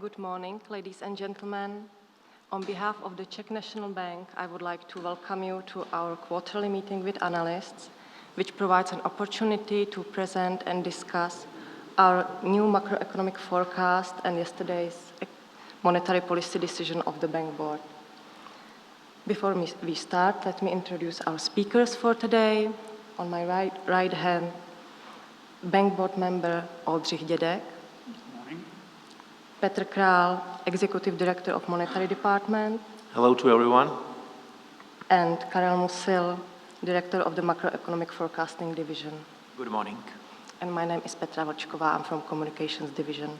Good morning, ladies and gentlemen. On behalf of the Czech National Bank, I would like to welcome you to our quarterly meeting with analysts, which provides an opportunity to present and discuss our new macroeconomic forecast and yesterday's monetary policy decision of the Bank Board. Before we start, let me introduce our speakers for today. On my right hand, Bank Board member Oldřich Dědek. Petr Král, Executive Director of Monetary Department. Hello to everyone. And Karel Musil, Director of the Macroeconomic Forecasting Division. Good morning. And my name is Petra Vlčková, I'm from Communications Division.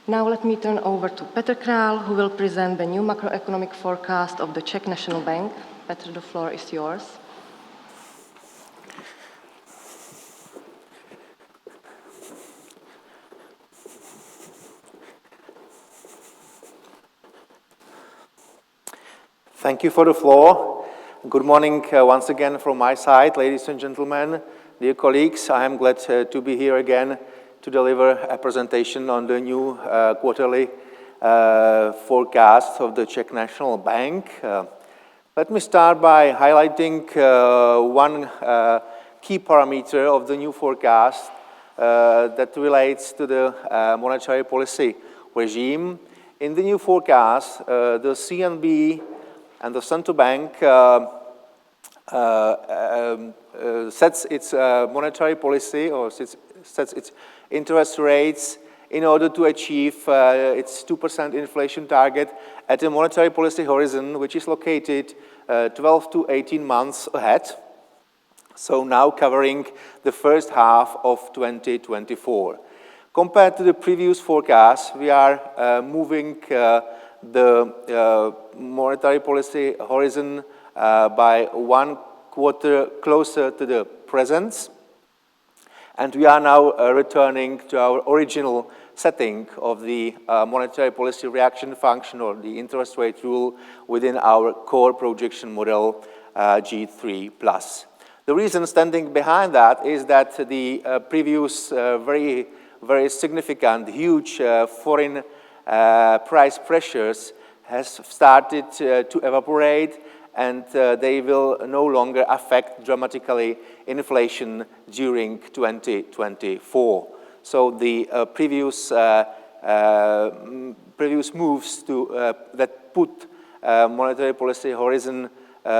Now let me turn over to Petr Král, who will present the new macroeconomic forecast of the Czech National Bank. Petr, the floor is yours. Thank you for the floor. Good morning once again from my side, ladies and gentlemen, dear colleagues. I am glad to be here again to deliver a presentation on the new quarterly forecast of the Czech National Bank. Let me start by highlighting one key parameter of the new forecast that relates to the monetary policy regime. In the new forecast, the CNB and the central bank sets its monetary policy or sets its interest rates in order to achieve its 2% inflation target at a monetary policy horizon which is located 12 to 18 months ahead, so now covering the first half of 2024. Compared to the previous forecast, we are moving the monetary policy horizon by 1 quarter closer to the present, and we are now returning to our original setting of the monetary policy reaction function or the interest rate rule within our core projection model G3+. The reason standing behind that is that the previous very significant, huge foreign price pressures has started to evaporate, and they will no longer affect dramatically inflation during 2024. So the previous moves that put monetary policy horizon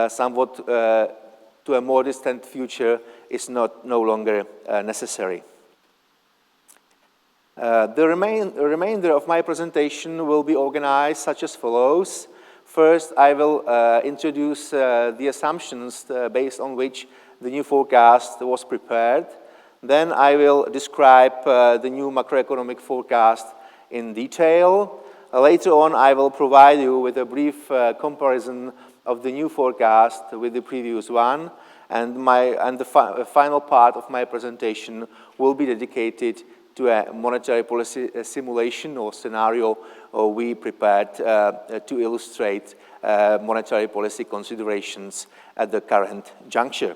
somewhat to a more distant future is no longer necessary. The remainder of my presentation will be organized such as follows. First, I will introduce the assumptions based on which the new forecast was prepared. Then I will describe the new macroeconomic forecast in detail. Later on, I will provide you with a brief comparison of the new forecast with the previous one, and the final part of my presentation will be dedicated to a monetary policy simulation or scenario we prepared to illustrate monetary policy considerations at the current juncture.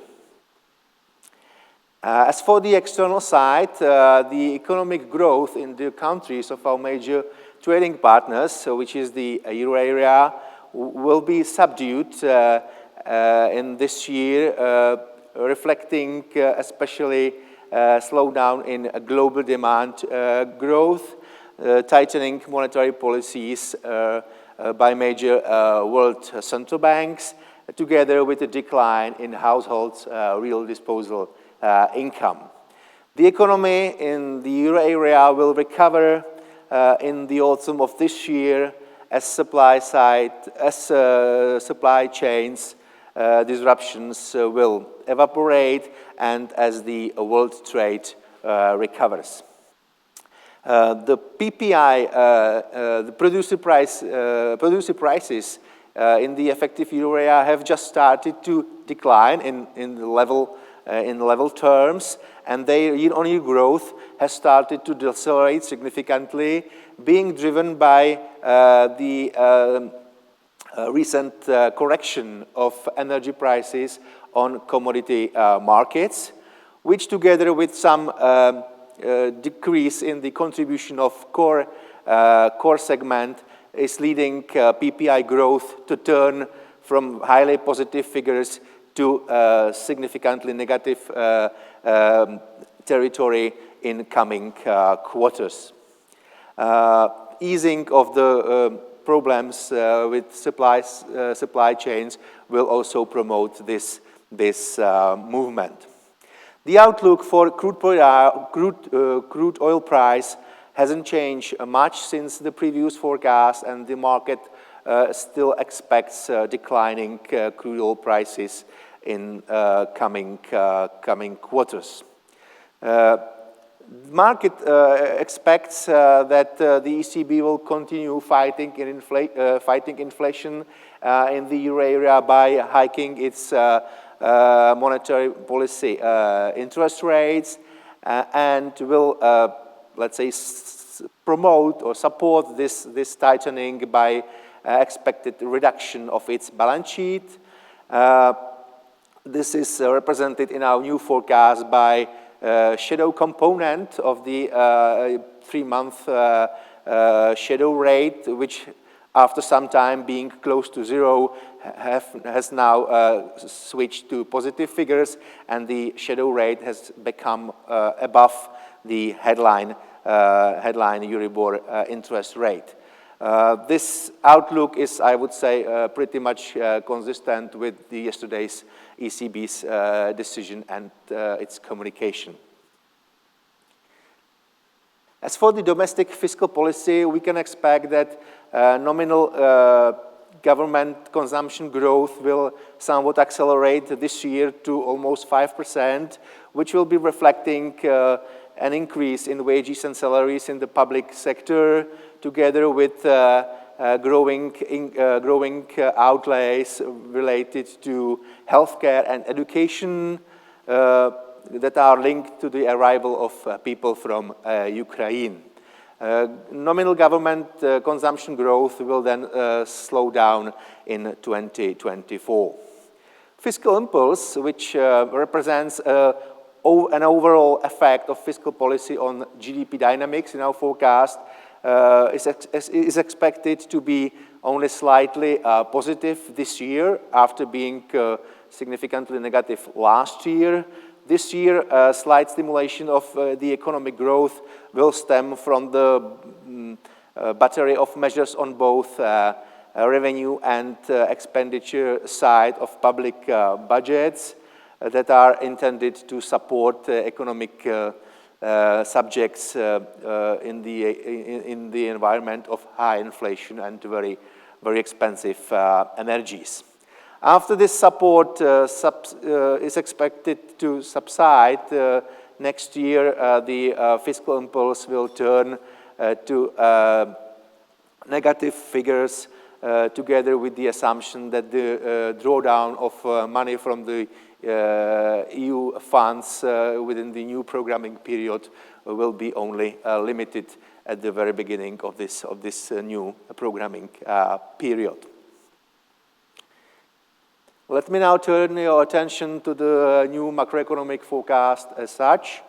As for the external side, the economic growth in the countries of our major trading partners, which is the euro area, will be subdued in this year, reflecting especially slowdown in global demand growth, tightening monetary policies by major world central banks, together with a decline in households' real disposable income. The economy in the euro area will recover in the autumn of this year as supply chains disruptions will evaporate and as the world trade recovers. The PPI, the producer prices in the effective euro area have just started to decline in level terms, and their year-on-year growth has started to decelerate significantly, being driven by the recent correction of energy prices on commodity markets, which together with some decrease in the contribution of core core segment is leading PPI growth to turn from highly positive figures to significantly negative territory in coming quarters. Easing of the problems with supply chains will also promote this movement. The outlook for crude oil price hasn't changed much since the previous forecast, and the market still expects declining crude oil prices in coming quarters. The market expects that the ECB will continue fighting inflation in the euro area by hiking its monetary policy interest rates and will, let's say, promote or support this tightening by expected reduction of its balance sheet. This is represented in our new forecast by shadow component of the 3-month shadow rate, which after some time being close to zero has now switched to positive figures, and the shadow rate has become above the headline Euribor interest rate. This outlook is, I would say, pretty much consistent with yesterday's ECB's decision and its communication. As for the domestic fiscal policy, we can expect that nominal government consumption growth will somewhat accelerate this year to almost 5%, which will be reflecting an increase in wages and salaries in the public sector, together with growing outlays related to healthcare and education that are linked to the arrival of people from Ukraine. Nominal government consumption growth will then slow down in 2024. Fiscal impulse, which represents an overall effect of fiscal policy on GDP dynamics in our forecast, is expected to be only slightly positive this year after being significantly negative last year. This year, slight stimulation of the economic growth will stem from the battery of measures on both revenue and expenditure side of public budgets that are intended to support economic subjects in the environment of high inflation and very expensive energies. After this support is expected to subside next year, the fiscal impulse will turn to negative figures together with the assumption that the drawdown of money from the EU funds within the new programming period will be only limited at the very beginning of this new programming period. Let me now turn your attention to the new macroeconomic forecast as such.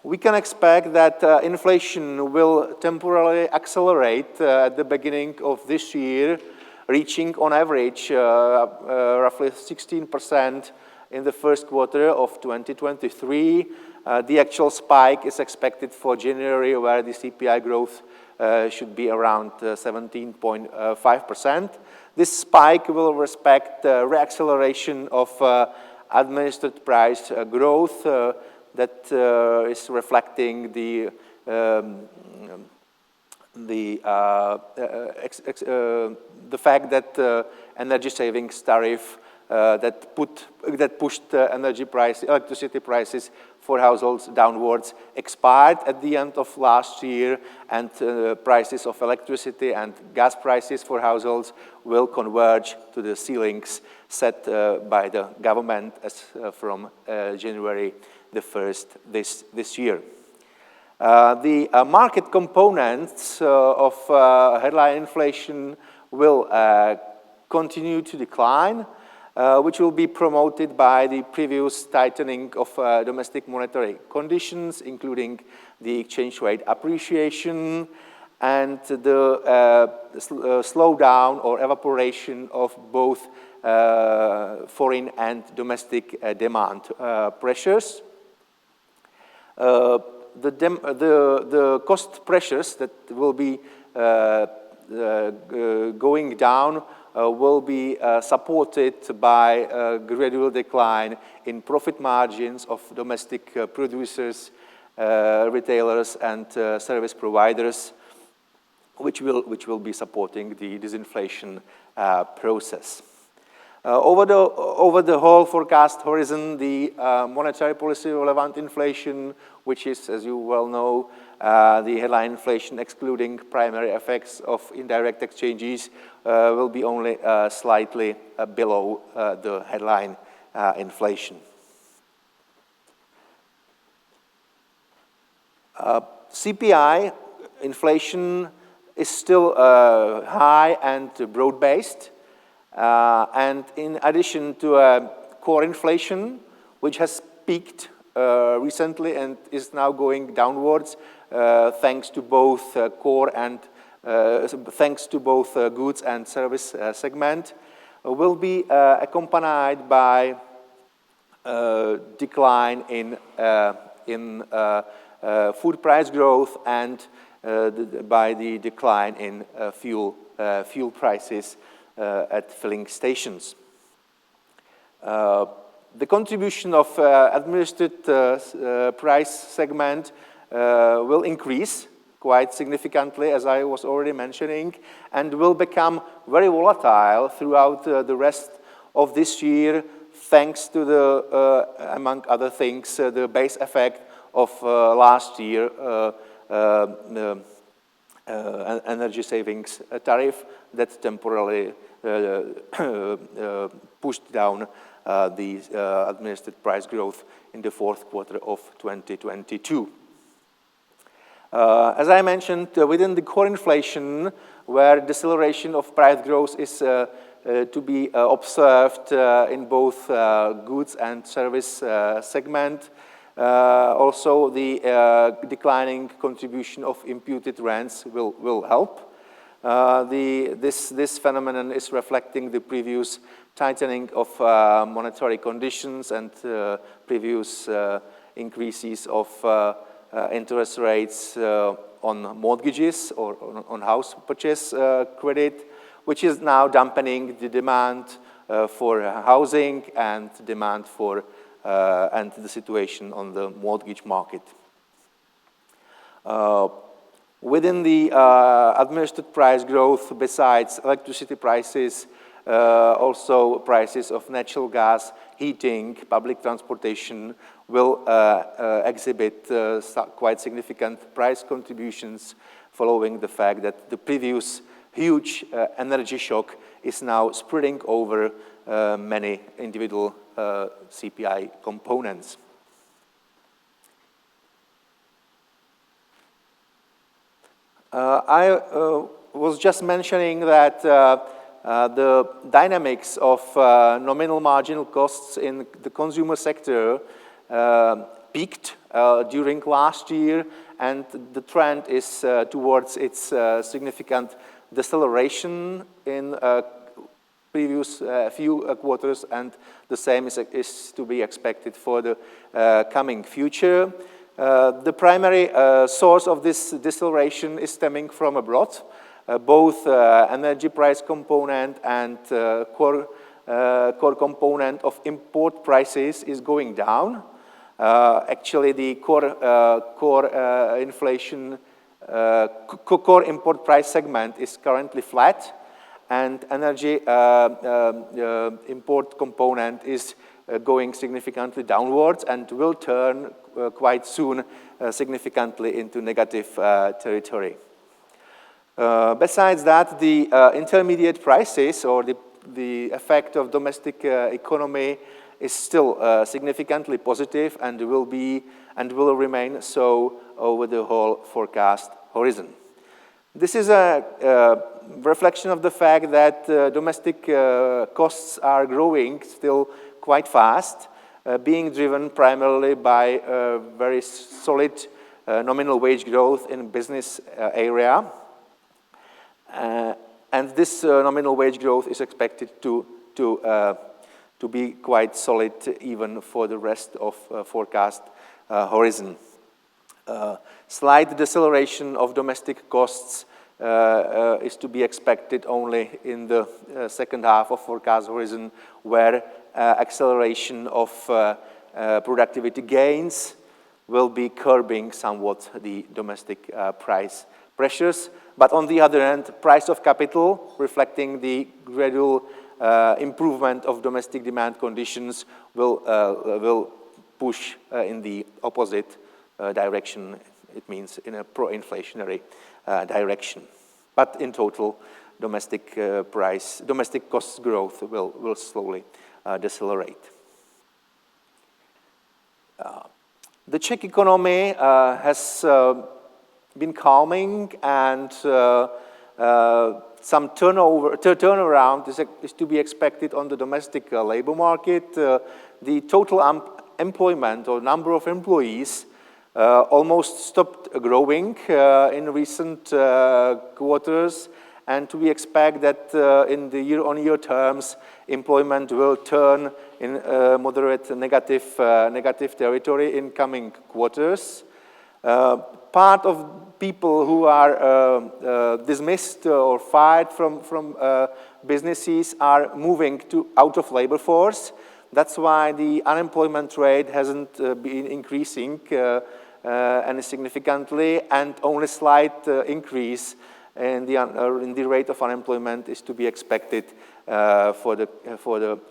We can expect that inflation will temporarily accelerate at the beginning of this year, reaching on average roughly 16% in the first quarter of 2023. The actual spike is expected for January, where the CPI growth should be around 17.5%. This spike will respect reacceleration of administered price growth that is reflecting the fact that energy savings tariff that pushed electricity prices for households downwards expired at the end of last year, and prices of electricity and gas prices for households will converge to the ceilings set by the government as from January the 1st this year. The market components of headline inflation will continue to decline, which will be promoted by the previous tightening of domestic monetary conditions, including the exchange rate appreciation and the slowdown or evaporation of both foreign and domestic demand pressures. The cost pressures that will be going down will be supported by a gradual decline in profit margins of domestic producers, retailers, and service providers, which will be supporting the disinflation process. Over the whole forecast horizon, the monetary policy relevant inflation, which is, as you well know, the headline inflation excluding primary effects of indirect exchanges, will be only slightly below the headline inflation. CPI inflation is still high and broad-based. And in addition to core inflation, which has peaked recently and is now going downwards, thanks to both goods and service segment, will be accompanied by decline in food price growth and by the decline in fuel prices at filling stations. The contribution of administered price segment will increase quite significantly, as I was already mentioning, and will become very volatile throughout the rest of this year, thanks to the, among other things, the base effect of last year energy savings tariff that temporarily pushed down the administered price growth in the fourth quarter of 2022. As I mentioned, within the core inflation, where deceleration of price growth is to be observed in both goods and service segment, also the declining contribution of imputed rents will help. This phenomenon is reflecting the previous tightening of monetary conditions and previous increases of interest rates on mortgages or on house purchase credit, which is now dampening the demand for housing and demand for and the situation on the mortgage market. Within the administered price growth, besides electricity prices, also prices of natural gas, heating, public transportation will exhibit quite significant price contributions following the fact that the previous huge energy shock is now spreading over many individual CPI components. I was just mentioning that the dynamics of nominal marginal costs in the consumer sector peaked during last year, and the trend is towards its significant deceleration in previous few quarters, and the same is to be expected for the coming future. The primary source of this deceleration is stemming from abroad. Both energy price component and core component of import prices is going down. Actually, the core inflation, core import price segment is currently flat, and energy import component is going significantly downwards and will turn quite soon significantly into negative territory. Besides that, the intermediate prices or the effect of domestic economy is still significantly positive and will remain so over the whole forecast horizon. This is a reflection of the fact that domestic costs are growing still quite fast, being driven primarily by very solid nominal wage growth in business area. And this nominal wage growth is expected to be quite solid even for the rest of forecast horizon. Slight deceleration of domestic costs is to be expected only in the second half of forecast horizon, where acceleration of productivity gains will be curbing somewhat the domestic price pressures. But on the other hand, price of capital, reflecting the gradual improvement of domestic demand conditions, will push in the opposite direction. It means in a pro-inflationary direction. But in total, domestic cost growth will slowly decelerate. The Czech economy has been calming, and some turnaround is to be expected on the domestic labor market. The total employment or number of employees almost stopped growing in recent quarters, and we expect that in the year-on-year terms, employment will turn in moderate negative territory in coming quarters. Part of people who are dismissed or fired from businesses are moving out of labor force. That's why the unemployment rate hasn't been increasing any significantly, and only slight increase in the rate of unemployment is to be expected for the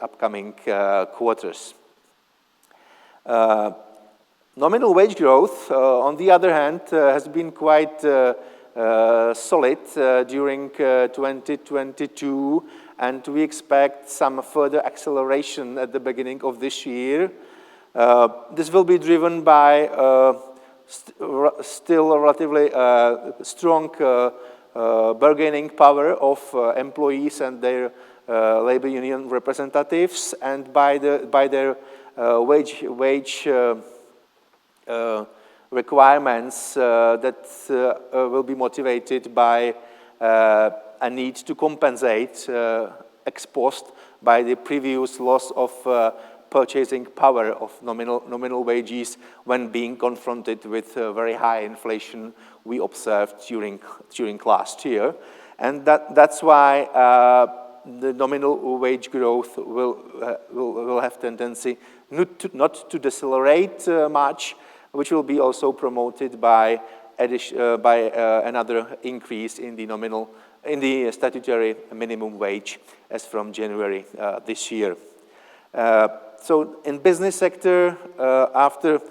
upcoming quarters. Nominal wage growth, on the other hand, has been quite solid during 2022, and we expect some further acceleration at the beginning of this year. This will be driven by still relatively strong bargaining power of employees and their labor union representatives, and by their wage requirements that will be motivated by a need to compensate ex post by the previous loss of purchasing power of nominal wages when being confronted with very high inflation we observed during last year. And that's why the nominal wage growth will have tendency not to decelerate much, which will be also promoted by another increase in the statutory minimum wage as from January this year. So in business sector, after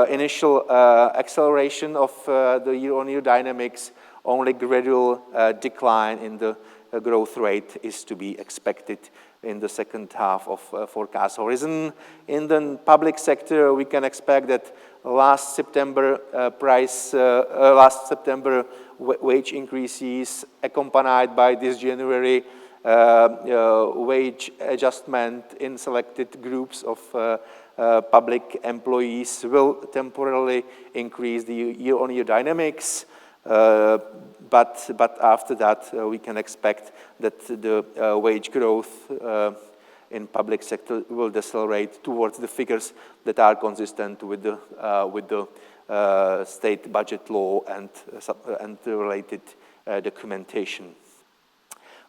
initial acceleration of the year-on-year dynamics, only gradual decline in the growth rate is to be expected in the second half of forecast horizon. In the public sector, we can expect that last September wage increases accompanied by this January wage adjustment in selected groups of public employees will temporarily increase the year-on-year dynamics. But after that, we can expect that the wage growth in public sector will decelerate towards the figures that are consistent with the state budget law and the related documentation.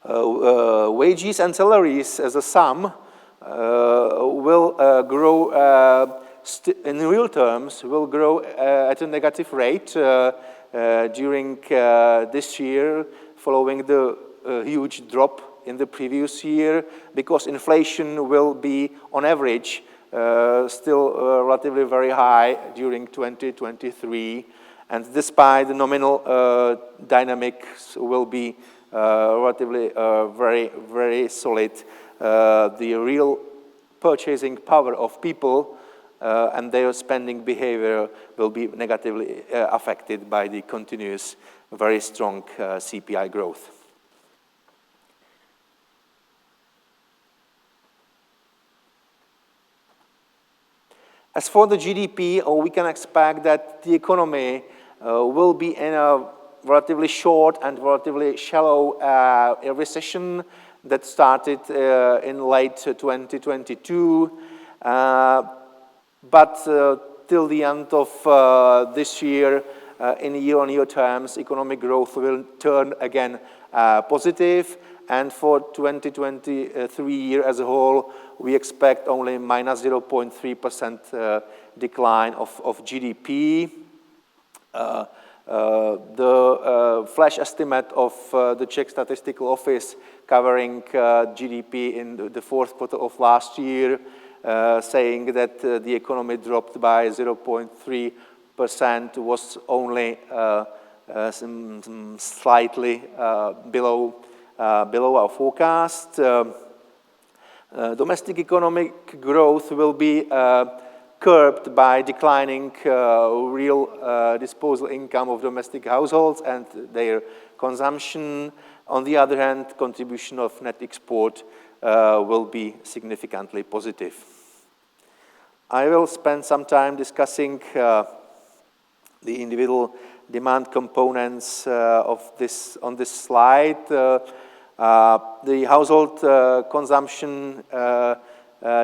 Wages and salaries as a sum will grow in real terms will grow at a negative rate during this year, following the huge drop in the previous year, because inflation will be, on average, still relatively very high during 2023, and despite the nominal dynamics will be relatively very solid, the real purchasing power of people and their spending behavior will be negatively affected by the continuous, very strong CPI growth. As for the GDP, we can expect that the economy will be in a relatively short and relatively shallow recession that started in late 2022, but till the end of this year, in year-on-year terms, economic growth will turn again positive, and for 2023 year as a whole, we expect only minus 0.3% decline of GDP. The flash estimate of the Czech Statistical Office covering GDP in the fourth quarter of last year, saying that the economy dropped by 0.3%, was only slightly below our forecast. Domestic economic growth will be curbed by declining real disposable income of domestic households and their consumption. On the other hand, contribution of net export will be significantly positive. I will spend some time discussing the individual demand components on this slide. The household consumption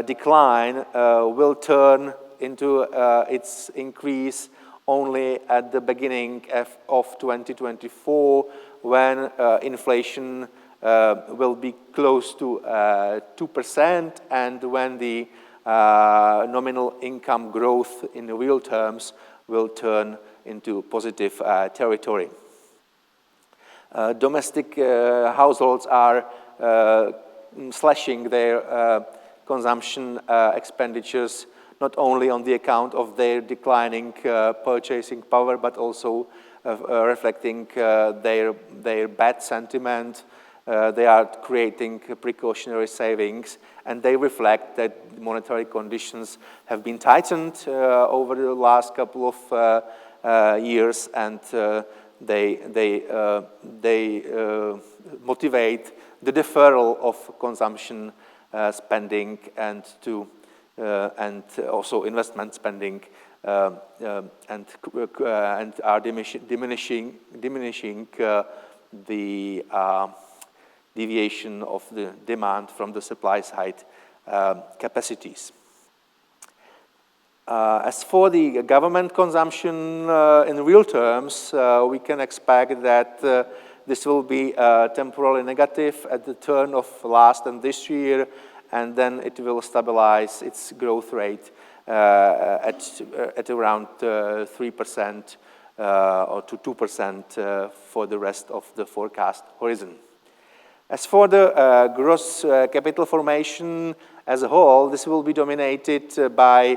decline will turn into its increase only at the beginning of 2024, when inflation will be close to 2%, and when the nominal income growth in real terms will turn into positive territory. Domestic households are slashing their consumption expenditures, not only on the account of their declining purchasing power, but also reflecting their bad sentiment. They are creating precautionary savings, and they reflect that monetary conditions have been tightened over the last couple of years, and they motivate the deferral of consumption spending and also investment spending, and are diminishing the deviation of the demand from the supply side capacities. As for the government consumption in real terms, we can expect that this will be temporarily negative at the turn of last and this year, and then it will stabilize its growth rate at around 3% or to 2% for the rest of the forecast horizon. As for the gross capital formation as a whole, this will be dominated by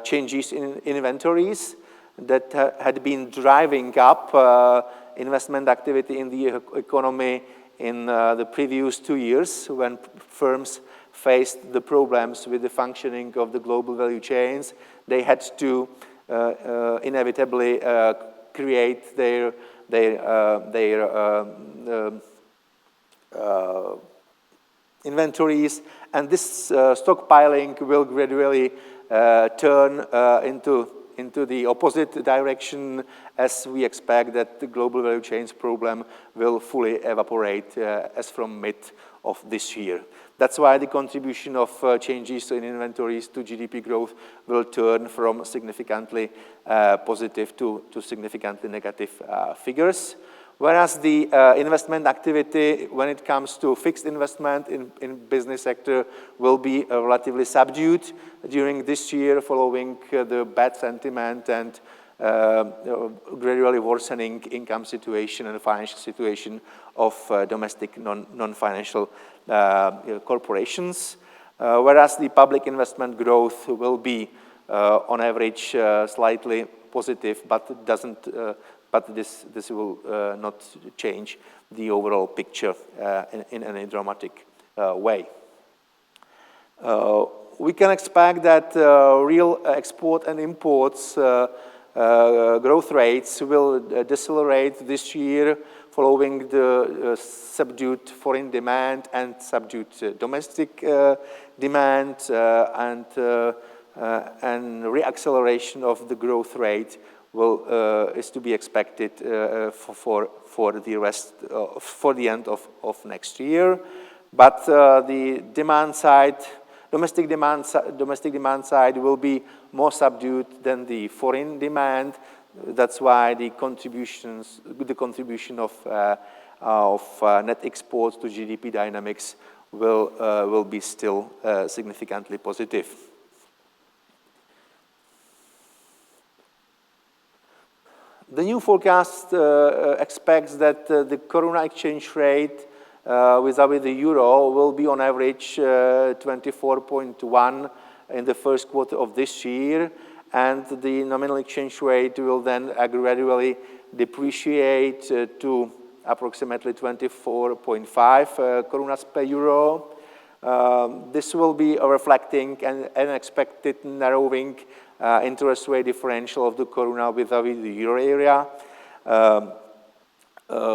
changes in inventories that had been driving up investment activity in the economy in the previous 2 years, when firms faced the problems with the functioning of the global value chains. They had to inevitably create their inventories, and this stockpiling will gradually turn into the opposite direction, as we expect that the global value chains problem will fully evaporate as from mid of this year. That's why the contribution of changes in inventories to GDP growth will turn from significantly positive to significantly negative figures. Whereas the investment activity, when it comes to fixed investment in business sector, will be relatively subdued during this year, following the bad sentiment and gradually worsening income situation and financial situation of domestic non-financial corporations. Whereas the public investment growth will be on average slightly positive, but doesn't. But this will not change the overall picture in any dramatic way. We can expect that real export and imports growth rates will decelerate this year, following the subdued foreign demand and subdued domestic demand, and reacceleration of the growth rate is to be expected for the end of next year. But the demand side, domestic demand side will be more subdued than the foreign demand. That's why the contribution of net exports to GDP dynamics will be still significantly positive. The new forecast expects that the koruna exchange rate vis-à-vis the euro will be on average 24.1 in the first quarter of this year, and the nominal exchange rate will then gradually depreciate to approximately 24.5 korunas per euro. This will be reflecting an expected narrowing interest rate differential of the koruna vis-à-vis the euro area,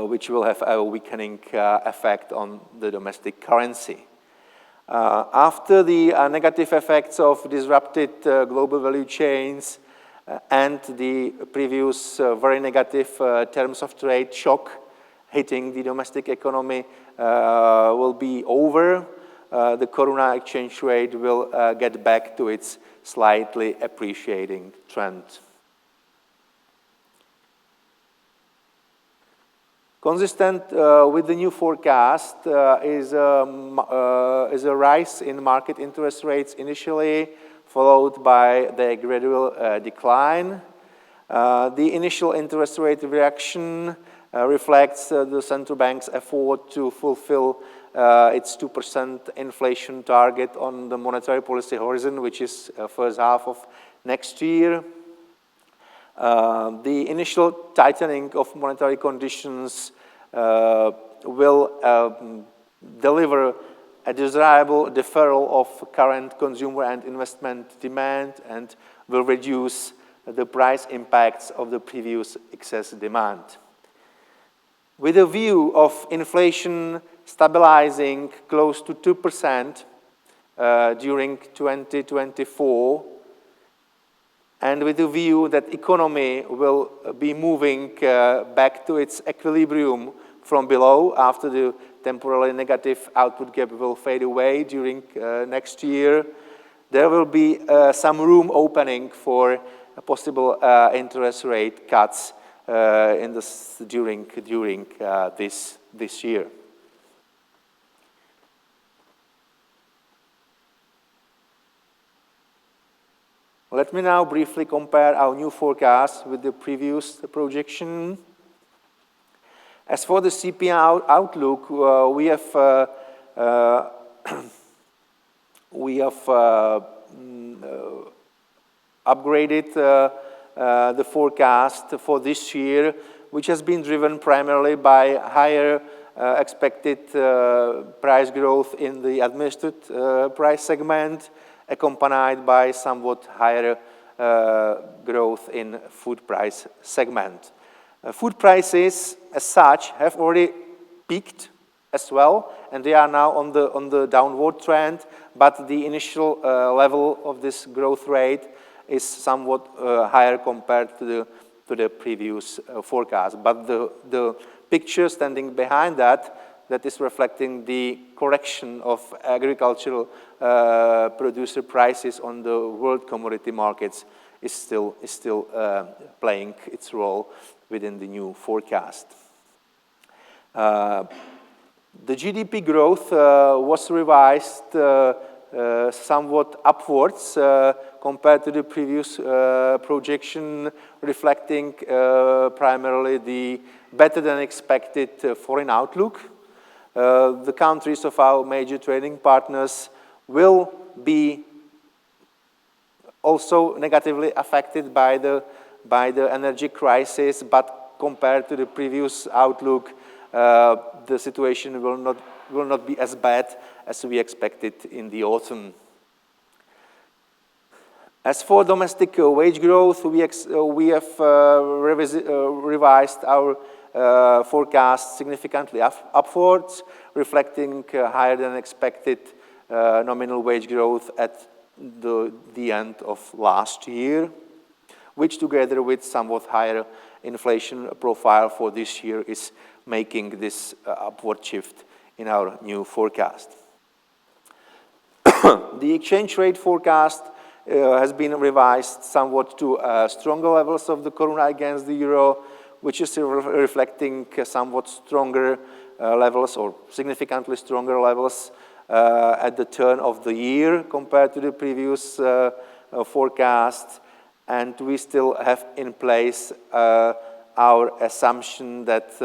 which will have a weakening effect on the domestic currency. After the negative effects of disrupted global value chains and the previous very negative terms of trade shock hitting the domestic economy will be over, the koruna exchange rate will get back to its slightly appreciating trend. Consistent with the new forecast is a rise in market interest rates initially, followed by the gradual decline. The initial interest rate reaction reflects the central bank's effort to fulfill its 2% inflation target on the monetary policy horizon, which is first half of next year. The initial tightening of monetary conditions will deliver a desirable deferral of current consumer and investment demand and will reduce the price impacts of the previous excess demand. With a view of inflation stabilizing close to 2% during 2024, and with the view that economy will be moving back to its equilibrium from below after the temporarily negative output gap will fade away during next year, there will be some room opening for possible interest rate cuts during this year. Let me now briefly compare our new forecast with the previous projection. As for the CPI outlook, we have upgraded the forecast for this year, which has been driven primarily by higher expected price growth in the administered price segment, accompanied by somewhat higher growth in food price segment. Food prices, as such, have already peaked as well, and they are now on the downward trend. But the initial level of this growth rate is somewhat higher compared to the previous forecast. But the picture standing behind that is reflecting the correction of agricultural producer prices on the world commodity markets is still playing its role within the new forecast. The GDP growth was revised somewhat upwards compared to the previous projection, reflecting primarily the better than expected foreign outlook. The countries of our major trading partners will be also negatively affected by the energy crisis, but compared to the previous outlook, the situation will not be as bad as we expected in the autumn. As for domestic wage growth, we have revised our forecast significantly upwards, reflecting higher than expected nominal wage growth at the end of last year. which together with somewhat higher inflation profile for this year is making this upward shift in our new forecast. The exchange rate forecast has been revised somewhat to stronger levels of the koruna against the euro, which is reflecting somewhat stronger levels or significantly stronger levels at the turn of the year compared to the previous forecast. And we still have in place our assumption that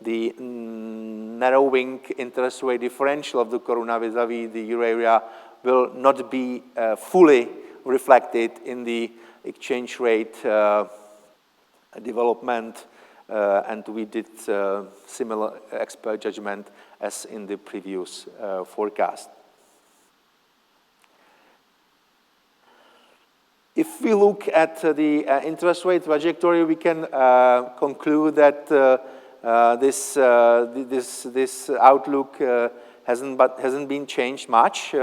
the narrowing interest rate differential of the koruna vis-à-vis the euro area will not be fully reflected in the exchange rate development, and we did similar expert judgment as in the previous forecast. If we look at the interest rate trajectory, we can conclude that this outlook hasn't been changed much.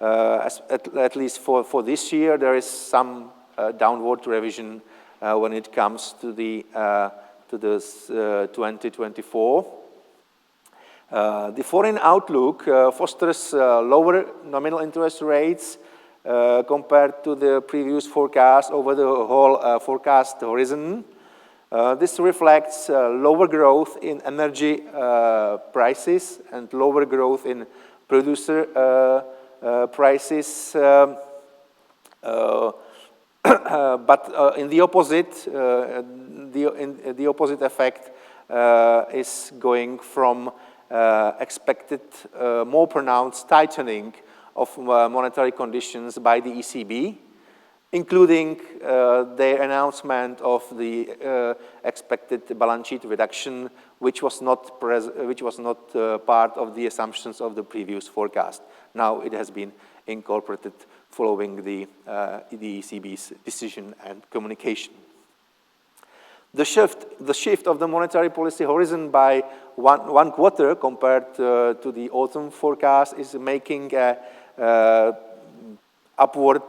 At least for this year, there is some downward revision when it comes to this 2024. The foreign outlook fosters lower nominal interest rates compared to the previous forecast over the whole forecast horizon. This reflects lower growth in energy prices and lower growth in producer prices, but in the opposite, the opposite effect is going from expected more pronounced tightening of monetary conditions by the ECB, including their announcement of the expected balance sheet reduction, which was not part of the assumptions of the previous forecast. Now it has been incorporated following the ECB's decision and communication. The shift of the monetary policy horizon by one quarter compared to the autumn forecast is making a upward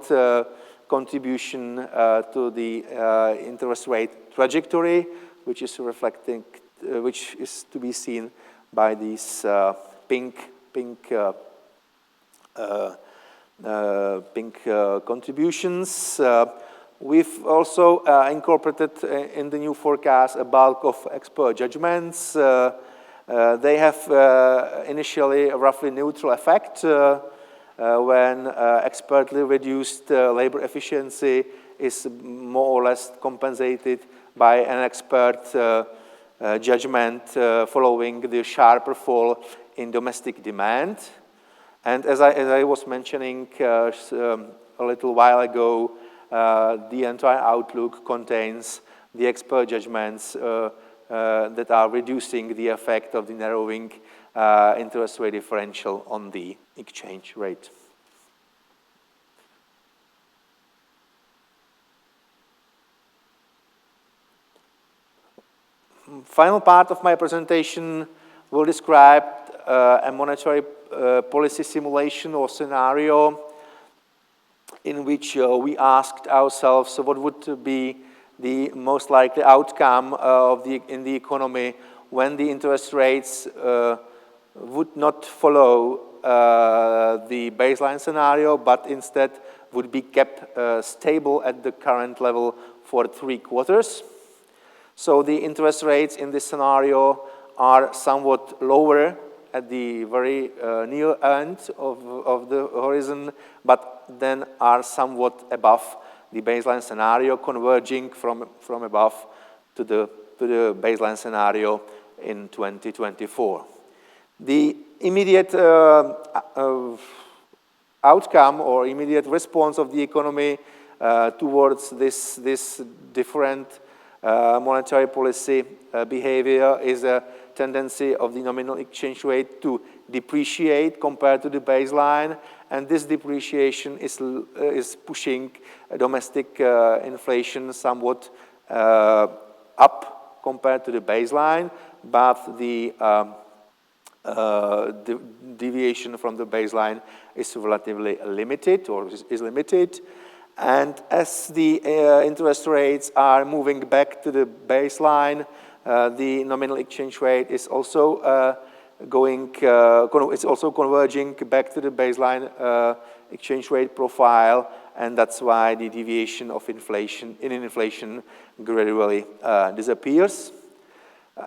contribution to the interest rate trajectory, which is to be seen by these pink contributions. We've also incorporated in the new forecast a bulk of expert judgments. They have initially a roughly neutral effect when expertly reduced labor efficiency is more or less compensated by an expert judgment following the sharper fall in domestic demand. And as I was mentioning a little while ago, the entire outlook contains the expert judgments that are reducing the effect of the narrowing interest rate differential on the exchange rate. Final part of my presentation will describe a monetary policy simulation or scenario in which we asked ourselves what would be the most likely outcome in the economy when the interest rates would not follow the baseline scenario, but instead would be kept stable at the current level for 3 quarters. So the interest rates in this scenario are somewhat lower at the very near end of the horizon, but then are somewhat above the baseline scenario, converging from above to the baseline scenario in 2024. The immediate outcome or immediate response of the economy towards this different monetary policy behavior is a tendency of the nominal exchange rate to depreciate compared to the baseline, and this depreciation is pushing domestic inflation somewhat up compared to the baseline, but the deviation from the baseline is relatively limited or is limited. And as the interest rates are moving back to the baseline, the nominal exchange rate is also it's also converging back to the baseline exchange rate profile, and that's why the deviation of inflation gradually disappears.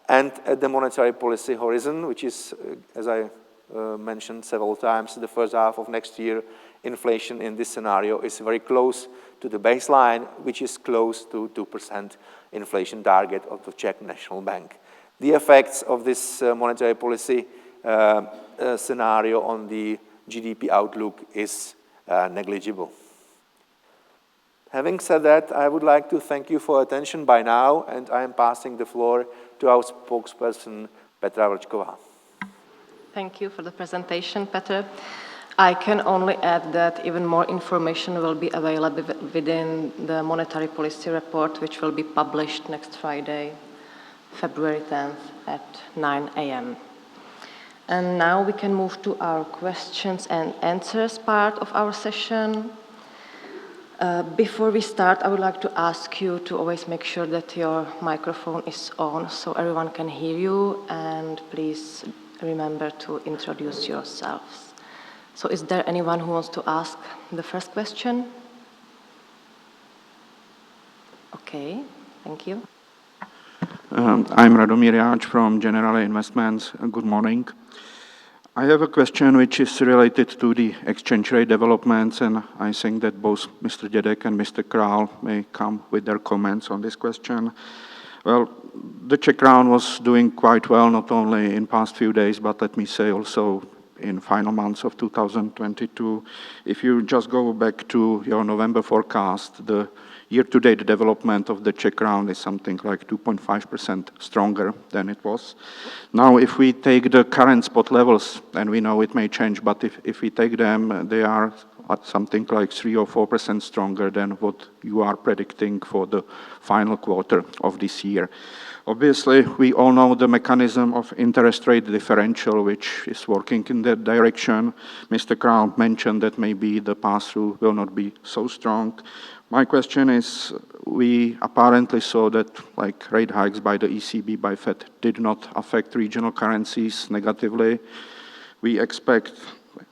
And at the monetary policy horizon, which is, as I mentioned several times, the first half of next year, inflation in this scenario is very close to the baseline, which is close to 2% inflation target of the Czech National Bank. The effects of this monetary policy scenario on the GDP outlook is negligible. Having said that, I would like to thank you for attention by now, and I am passing the floor to our spokesperson, Petra Vlčková. Thank you for the presentation, Petr. I can only add that even more information will be available within the monetary policy report, which will be published next Friday, February 10th at 9 a.m. And now we can move to our questions and answers part of our session. Before we start, I would like to ask you to always make sure that your microphone is on so everyone can hear you, and please remember to introduce yourselves. So is there anyone who wants to ask the first question? Okay, thank you. I'm Radomír Jáč from General Investments. Good morning. I have a question which is related to the exchange rate developments, and I think that both Mr. Dědek and Mr. Král may come with their comments on this question. Well, the Czech crown was doing quite well, not only in past few days, but let me say also in final months of 2022. If you just go back to your November forecast, the year-to-date development of the Czech crown is something like 2.5% stronger than it was. Now, if we take the current spot levels, and we know it may change, but if we take them, they are at something like 3 or 4% stronger than what you are predicting for the final quarter of this year. Obviously, we all know the mechanism of interest rate differential, which is working in that direction. Mr. Král mentioned that maybe the pass-through will not be so strong. My question is, we apparently saw that like rate hikes by the ECB, by Fed, did not affect regional currencies negatively. We expect,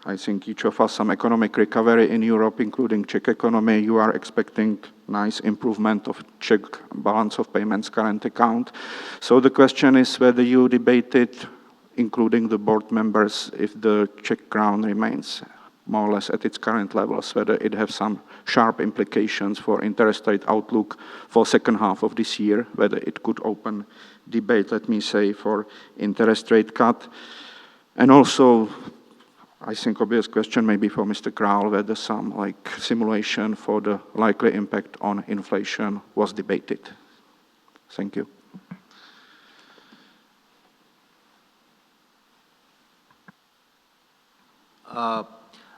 I think each of us, some economic recovery in Europe, including Czech economy. You are expecting nice improvement of Czech balance of payments current account. So the question is whether you debated, including the board members, if the Czech crown remains more or less at its current levels, whether it has some sharp implications for interest rate outlook for second half of this year, whether it could open debate, let me say, for interest rate cut. And also, I think obvious question maybe for Mr. Král, whether some like simulation for the likely impact on inflation was debated. Thank you.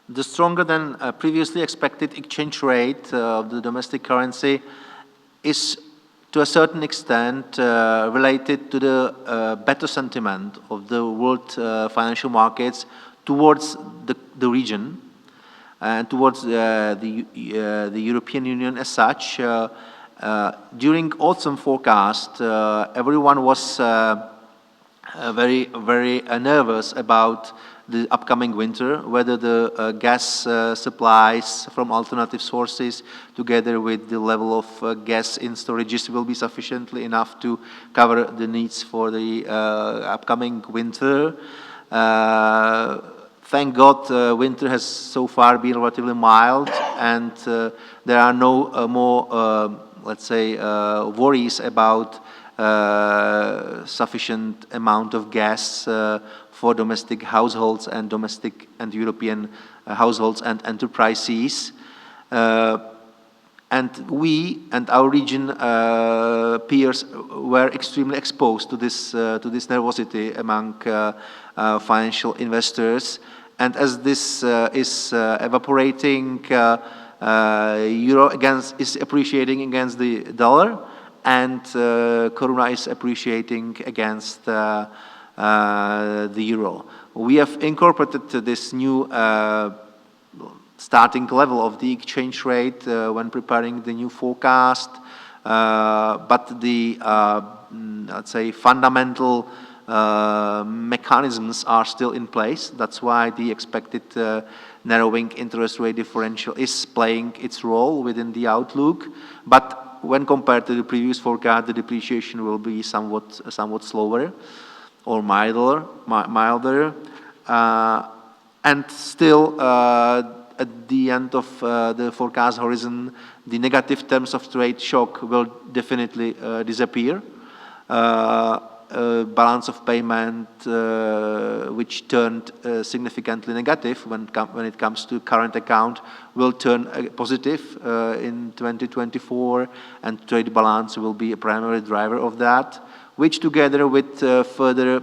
The stronger than previously expected exchange rate of the domestic currency is to a certain extent related to the better sentiment of the world financial markets towards the region and towards the European Union as such. During autumn forecast, everyone was very nervous about the upcoming winter, whether the gas supplies from alternative sources together with the level of gas in storages will be sufficiently enough to cover the needs for the upcoming winter. Thank God, winter has so far been relatively mild, and there are no more, let's say, worries about sufficient amount of gas for domestic households and domestic and European households and enterprises. And we and our region peers were extremely exposed to this nervosity among financial investors. And as this is evaporating, euro is appreciating against the dollar, and koruna is appreciating against the euro. We have incorporated this new starting level of the exchange rate when preparing the new forecast, but the, let's say, fundamental mechanisms are still in place. That's why the expected narrowing interest rate differential is playing its role within the outlook. But when compared to the previous forecast, the depreciation will be somewhat slower or milder. And still, at the end of the forecast horizon, the negative terms of trade shock will definitely disappear. Balance of payment, which turned significantly negative when it comes to current account, will turn positive in 2024, and trade balance will be a primary driver of that, which together with further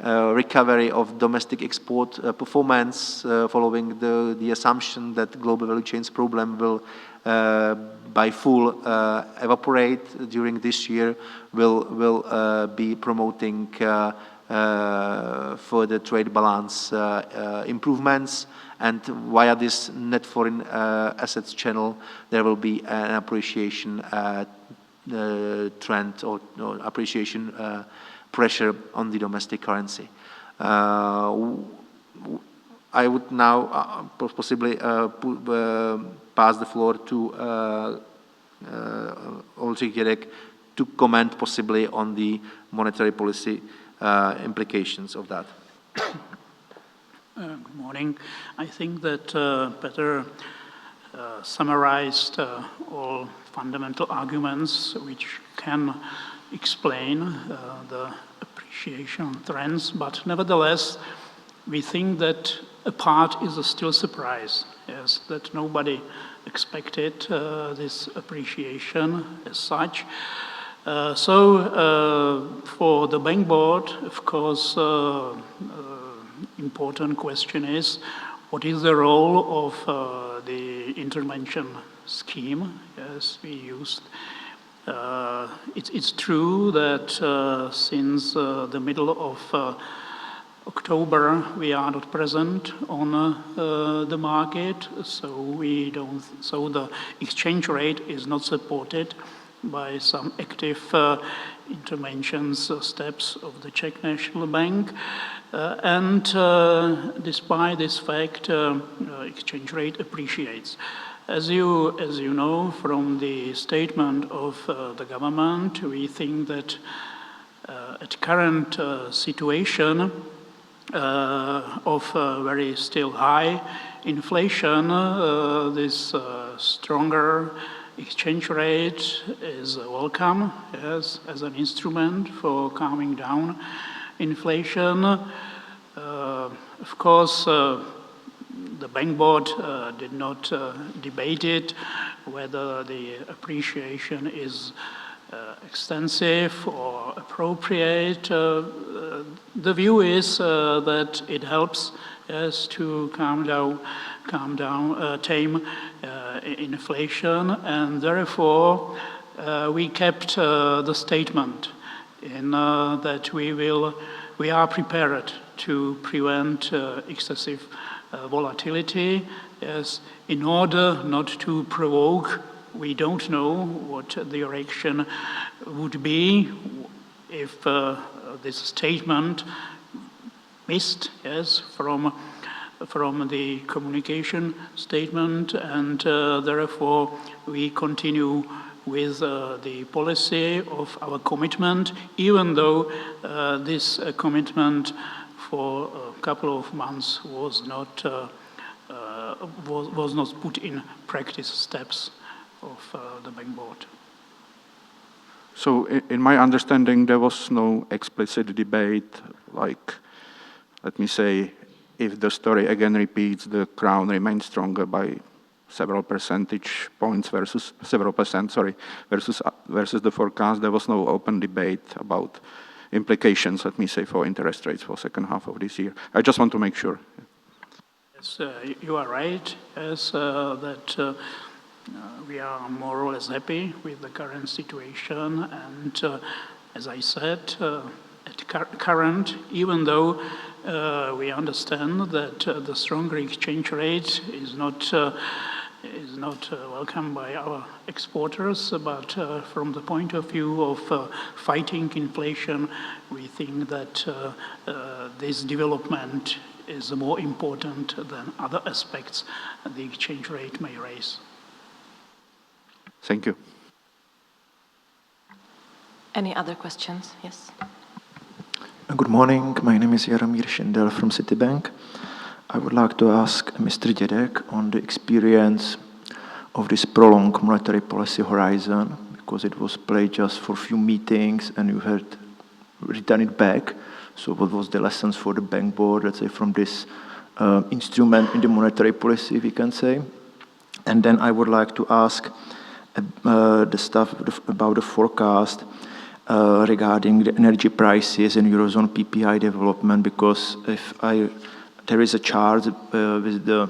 recovery of domestic export performance following the assumption that global value chains problem will by full evaporate during this year, will be promoting further trade balance improvements. And via this net foreign assets channel, there will be an appreciation trend or appreciation pressure on the domestic currency. I would now possibly pass the floor to Oldřich Dědek to comment possibly on the monetary policy implications of that. Good morning. I think that Petr summarized all fundamental arguments which can explain the appreciation trends, but nevertheless, we think that a part is still a surprise, yes, that nobody expected this appreciation as such. So for the bank board, of course, important question is, what is the role of the intervention scheme as we used? It's true that since the middle of October we are not present on the market, so the exchange rate is not supported by some active interventions steps of the Czech National Bank, and despite this fact, exchange rate appreciates. As you know from the statement of the government, we think that at current situation of very still high inflation, this stronger exchange rate is welcome as an instrument for calming down inflation. Of course, the bank board did not debate it, whether the appreciation is extensive or appropriate. The view is that it helps us to tame inflation, and therefore we kept the statement in that we are prepared to prevent excessive volatility, yes, in order not to provoke. We don't know what the direction would be if this statement missed, yes, from the communication statement, and therefore we continue with the policy of our commitment, even though this commitment for a couple of months was not put in practice steps of the bank board. So in my understanding, there was no explicit debate, like, let me say, if the story again repeats, the crown remains stronger by several percentage points versus several percent, versus the forecast. There was no open debate about implications, let me say, for interest rates for second half of this year. I just want to make sure. Yes, you are right, yes, that we are more or less happy with the current situation, and as I said, at current, even though we understand that the stronger exchange rate is not welcome by our exporters, but from the point of view of fighting inflation, we think that this development is more important than other aspects the exchange rate may raise. Thank you. Any other questions? Yes. Good morning. My name is Jaromír Šindel from Citibank. I would like to ask Mr. Dědek on the experience of this prolonged monetary policy horizon, because it was played just for a few meetings and you had written it back. So what was the lessons for the bank board, let's say, from this instrument in the monetary policy, we can say? And then I would like to ask the stuff about the forecast regarding the energy prices and Eurozone PPI development, because there is a chart with the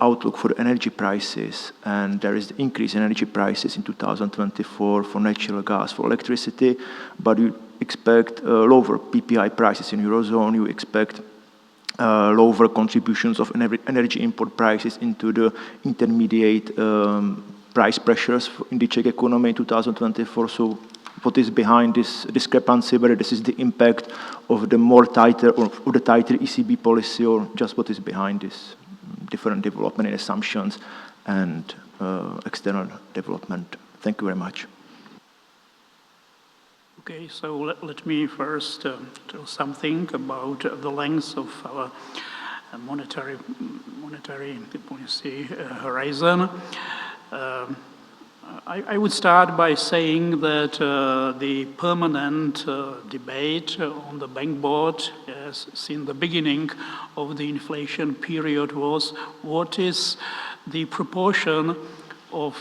outlook for energy prices, and there is the increase in energy prices in 2024 for natural gas, for electricity, but you expect lower PPI prices in Eurozone, you expect lower contributions of energy import prices into the intermediate price pressures in the Czech economy in 2024. So what is behind this discrepancy, whether this is the impact of the more tighter or the tighter ECB policy, or just what is behind this different development in assumptions and external development? Thank you very much. Okay, so let me first tell something about the length of our monetary policy horizon. I would start by saying that the permanent debate on the bank board since the beginning of the inflation period was what is the proportion of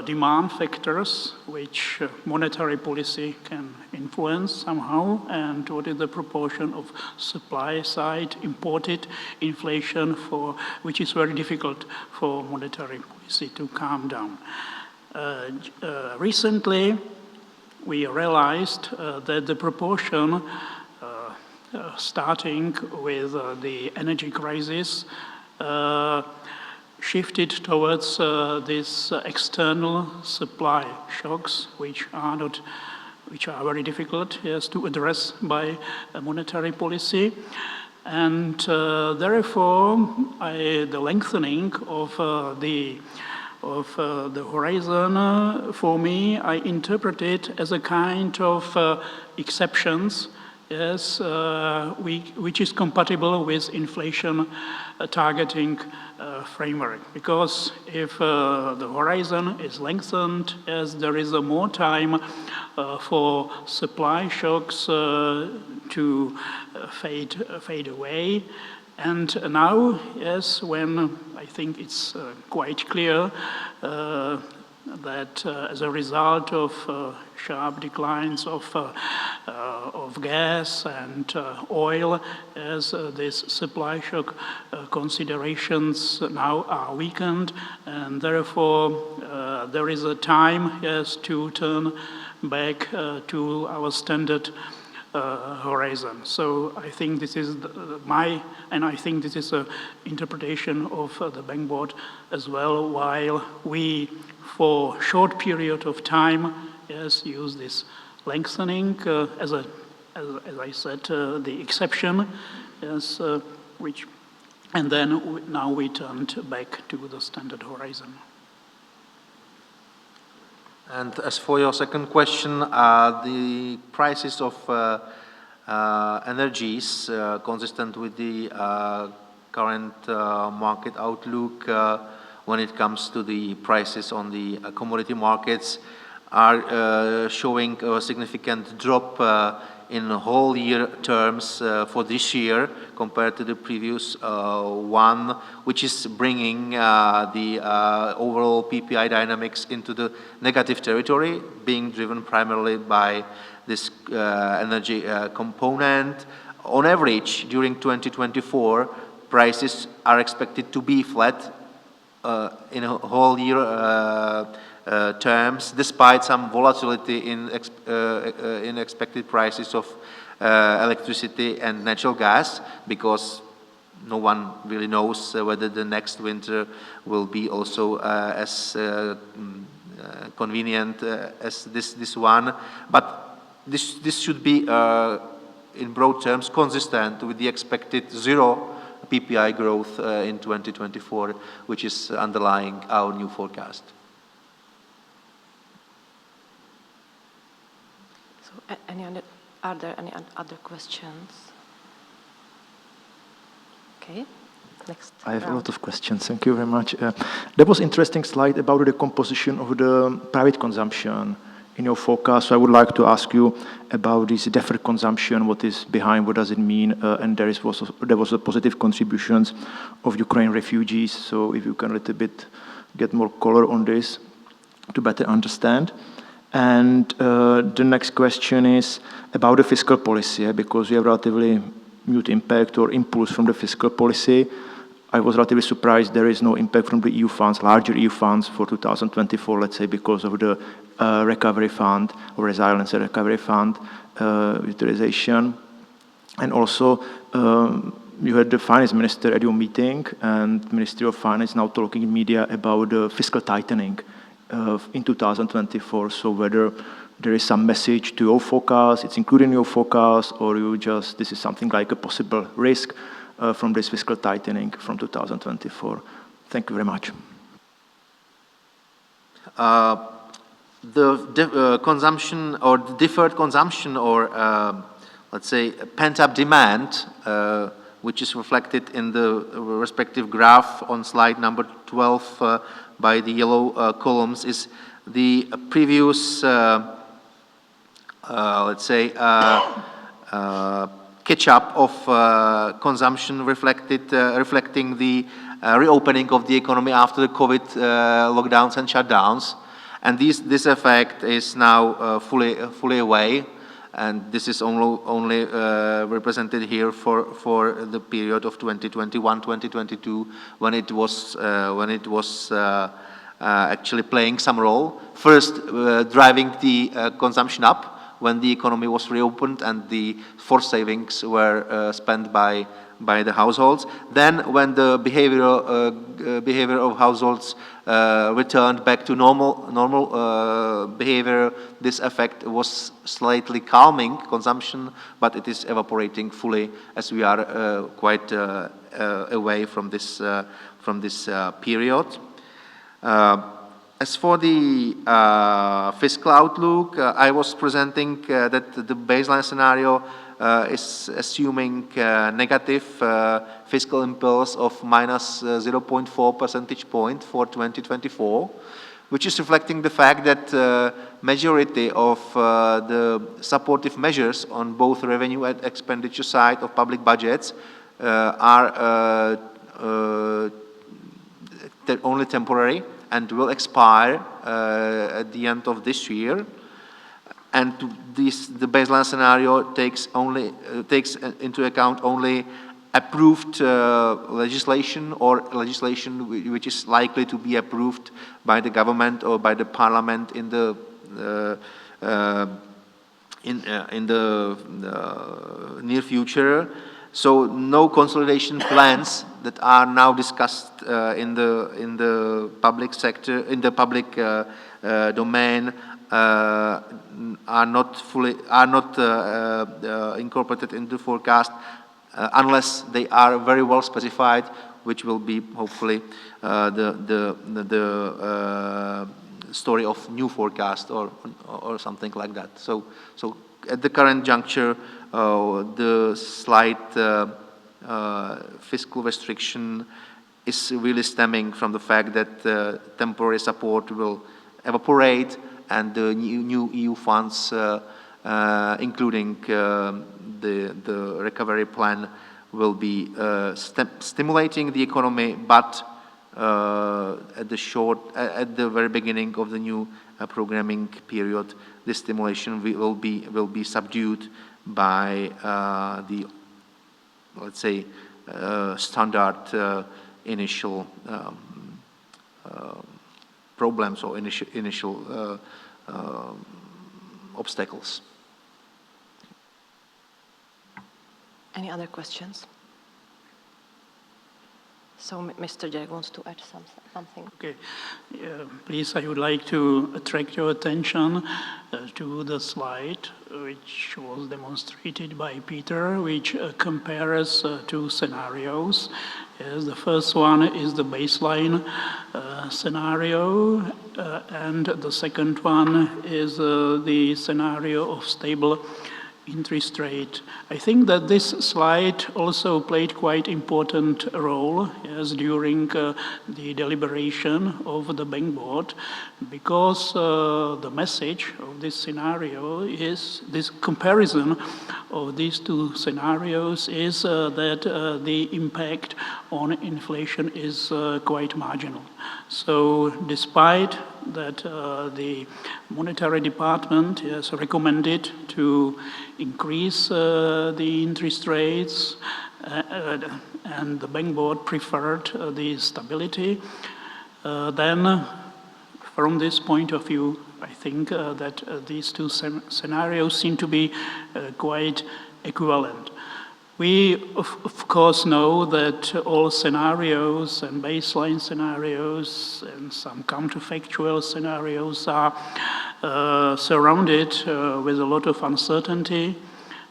demand factors which monetary policy can influence somehow, and what is the proportion of supply side imported inflation which is very difficult for monetary policy to calm down. Recently, we realized that the proportion, starting with the energy crisis, shifted towards these external supply shocks, which are very difficult to address by monetary policy. And therefore, the lengthening of the horizon, for me, I interpret it as a kind of exceptions, which is compatible with inflation targeting framework. Because if the horizon is lengthened, as there is more time for supply shocks to fade away. And now, when I think it's quite clear that as a result of sharp declines of gas and oil, as these supply shock considerations now are weakened, and therefore there is a time to turn back to our standard horizon. So I think this is I think this is an interpretation of the bank board as well, while we, for short period of time, use this lengthening as I said, the exception, and then now we turned back to the standard horizon. And as for your second question, the prices of energies consistent with the current market outlook when it comes to the prices on the commodity markets are showing a significant drop in whole year terms for this year compared to the previous one, which is bringing the overall PPI dynamics into the negative territory, being driven primarily by this energy component. On average, during 2024, prices are expected to be flat in a whole year terms, despite some volatility in expected prices of electricity and natural gas, because no one really knows whether the next winter will be also as convenient as this one. But this should be, in broad terms, consistent with the expected zero PPI growth in 2024, which is underlying our new forecast. So, are there any other questions? Okay, next. I have a round. lot of questions. Thank you very much. There was interesting slide about the composition of the private consumption in your forecast. So I would like to ask you about this deferred consumption. What is behind? What does it mean? And there was a positive contributions of Ukraine refugees. So if you can a little bit get more color on this to better understand. And the next question is about the fiscal policy, because we have relatively mute impact or impulse from the fiscal policy. I was relatively surprised there is no impact from the EU funds, larger EU funds for 2024, let's say, because of the recovery fund or resilience and recovery fund utilization. And also, you had the finance minister at your meeting, and Ministry of Finance now talking in media about the fiscal tightening in 2024. So whether there is some message to your forecast, it's included in your forecast, or you just, this is something like a possible risk from this fiscal tightening from 2024. Thank you very much. The consumption or the deferred consumption or let's say pent-up demand, which is reflected in the respective graph on slide number 12 by the yellow columns, is the previous let's say catch-up of consumption reflecting the reopening of the economy after the COVID lockdowns and shutdowns. And this effect is now fully away, and this is only represented here for the period of 2021-2022, when it was actually playing some role. First, driving the consumption up when the economy was reopened and the forced savings were spent by the households. Then, when the behavior of households returned back to normal behavior, this effect was slightly calming consumption, but it is evaporating fully as we are quite away from this period. As for the fiscal outlook, I was presenting that the baseline scenario is assuming negative fiscal impulse of minus 0.4 percentage point for 2024, which is reflecting the fact that majority of the supportive measures on both revenue and expenditure side of public budgets are only temporary and will expire at the end of this year. And the baseline scenario takes into account only approved legislation or legislation which is likely to be approved by the government or by the parliament in the near future. So no consolidation plans that are now discussed in the public sector, in the public domain, are not incorporated into the forecast unless they are very well specified, which will be hopefully the story of new forecast or something like that. So at the current juncture, the slight fiscal restriction is really stemming from the fact that temporary support will evaporate, and the new EU funds, including the recovery plan, will be stimulating the economy, but at the very beginning of the new programming period, this stimulation will be subdued by the, let's say, standard initial problems or initial obstacles. Any other questions? So Mr. Derek wants to add something. Okay, please, I would like to attract your attention to the slide which was demonstrated by Peter, which compares two scenarios. Yes, the first one is the baseline scenario, and the second one is the scenario of stable interest rate. I think that this slide also played quite important role during the deliberation of the bank board, because the message of this scenario is, this comparison of these two scenarios is that the impact on inflation is quite marginal. So despite that the monetary department has recommended to increase the interest rates and the bank board preferred the stability, then from this point of view, I think that these two scenarios seem to be quite equivalent. We, of course, know that all scenarios and baseline scenarios and some counterfactual scenarios are surrounded with a lot of uncertainty,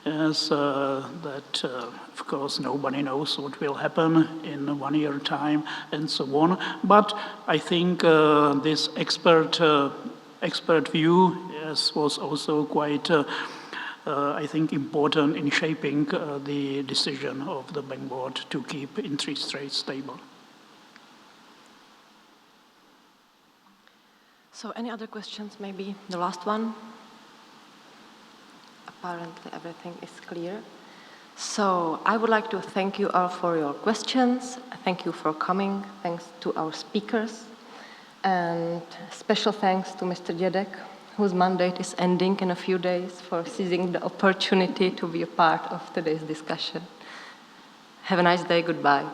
as that, of course, nobody knows what will happen in 1 year time and so on. But I think this expert view was also quite I think important in shaping the decision of the bank board to keep interest rates stable. So any other questions, maybe the last one? Apparently everything is clear. So I would like to thank you all for your questions. Thank you for coming. Thanks to our speakers. And special thanks to Mr. Dědek, whose mandate is ending in a few days, for seizing the opportunity to be a part of today's discussion. Have a nice day. Goodbye.